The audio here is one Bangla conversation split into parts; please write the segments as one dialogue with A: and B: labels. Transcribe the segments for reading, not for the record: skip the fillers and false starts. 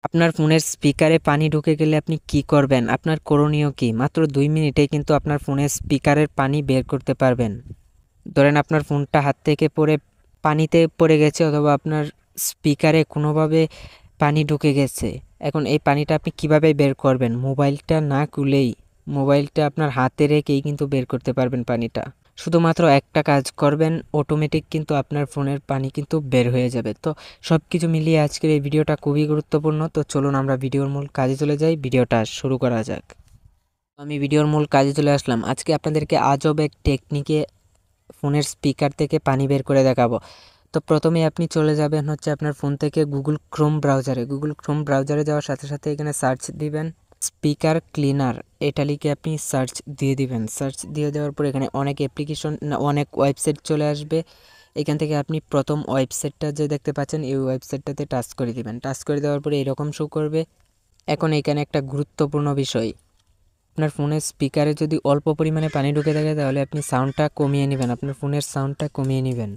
A: আপনার ফোনের স্পিকারে পানি ঢুকে গেলে আপনি কি করবেন? আপনার করণীয় কি? মাত্র ২ মিনিটেই কিন্তু আপনার ফোনের স্পিকারের পানি বের করতে পারবেন। ধরেন আপনার ফোনটা হাত থেকে পড়ে পানিতে পড়ে গেছে অথবা আপনার স্পিকারে কোনোভাবে পানি ঢুকে গেছে। এখন এই পানিটা আপনি কিভাবে বের করবেন? মোবাইলটা না খুলেই, মোবাইলটা আপনার হাতে রেখেই কিন্তু বের করতে পারবেন পানিটা। শুধুমাত্র একটা কাজ করবেন, অটোমেটিক কিন্তু আপনার ফোনের পানি কিন্তু বের হয়ে যাবে। তো সবকিছু মিলিয়ে আজকের এই ভিডিওটা খুবই গুরুত্বপূর্ণ। তো চলুন আমরা ভিডিওর মূল কাজে চলে যাই। ভিডিওটা শুরু করা যাক। আমি ভিডিওর মূল কাজে চলে আসলাম। আজকে আপনাদেরকে আজব এক টেকনিকে ফোনের স্পিকার থেকে পানি বের করে দেখাবো। তো প্রথমেই আপনি চলে যাবেন হচ্ছে আপনার ফোন থেকে গুগল ক্রোম ব্রাউজারে। গুগল ক্রোম ব্রাউজারে যাওয়ার সাথে সাথে এখানে সার্চ দিবেন স্পিকার ক্লিনার, এটা লিখে আপনি সার্চ দিয়ে দিবেন। সার্চ দিয়ে দেওয়ার পর এখানে অনেক অ্যাপ্লিকেশন না অনেক ওয়েবসাইট চলে আসবে। এখান থেকে আপনি প্রথম ওয়েবসাইটটা যে দেখতে পাচ্ছেন এই ওয়েবসাইটটাতে টাচ করে দিবেন। টাচ করে দেওয়ার পরে এরকম শো করবে। এখন এখানে একটা গুরুত্বপূর্ণ বিষয়, আপনার ফোনের স্পিকারে যদি অল্প পরিমাণে পানি ঢুকে থাকে তাহলে আপনি সাউন্ডটা কমিয়ে নেবেন, আপনার ফোনের সাউন্ডটা কমিয়ে নেবেন।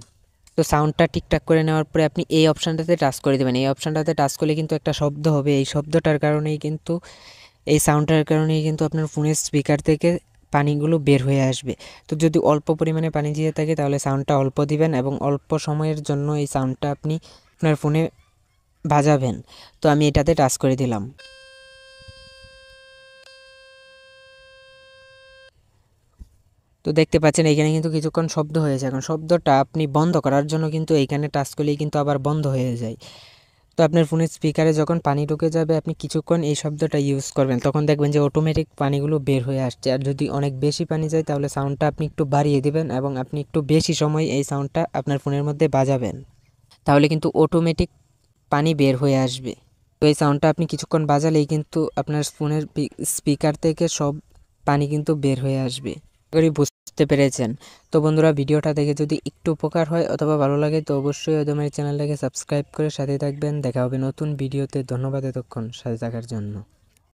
A: তো সাউন্ডটা ঠিকঠাক করে নেওয়ার পরে আপনি এই অপশানটাতে টাচ করে দেবেন। এই অপশানটাতে টাচ করলে কিন্তু একটা শব্দ হবে, এই শব্দটার কারণেই কিন্তু এই সাউন্ডটার কারণেই কিন্তু আপনার ফোনের স্পিকার থেকে পানিগুলো বের হয়ে আসবে। তো যদি অল্প পরিমাণে পানি দিয়ে থাকে তাহলে সাউন্ডটা অল্প দিবেন এবং অল্প সময়ের জন্য এই সাউন্ডটা আপনি আপনার ফোনে বাজাবেন। তো আমি এটাতে টাচ করে দিলাম। তো দেখতে পাচ্ছেন এইখানে কিন্তু কিছুক্ষণ শব্দ হয়েছে। এখন শব্দটা আপনি বন্ধ করার জন্য কিন্তু এইখানে টাচ করলেই কিন্তু আবার বন্ধ হয়ে যায়। তো আপনার ফোনের স্পিকারে যখন পানি ঢুকে যাবে আপনি কিছুক্ষণ এই শব্দটা ইউজ করবেন, তখন দেখবেন যে অটোমেটিক পানিগুলো বের হয়ে আসছে। আর যদি অনেক বেশি পানি যায় তাহলে সাউন্ডটা আপনি একটু বাড়িয়ে দিবেন এবং আপনি একটু বেশি সময় এই সাউন্ডটা আপনার ফোনের মধ্যে বাজাবেন, তাহলে কিন্তু অটোমেটিক পানি বের হয়ে আসবে। তো এই সাউন্ডটা আপনি কিছুক্ষণ বাজালেই কিন্তু আপনার ফোনের স্পিকার থেকে সব পানি কিন্তু বের হয়ে আসবে। আশা করি বুঝতে পেরেছেন। তো বন্ধুরা, ভিডিওটা দেখে যদি একটু উপকার হয় অথবা ভালো লাগে তো অবশ্যই আমার চ্যানেলটাকে সাবস্ক্রাইব করে সাথে থাকবেন। দেখা হবে নতুন ভিডিওতে। ধন্যবাদ এতক্ষণ সাথে থাকার জন্য।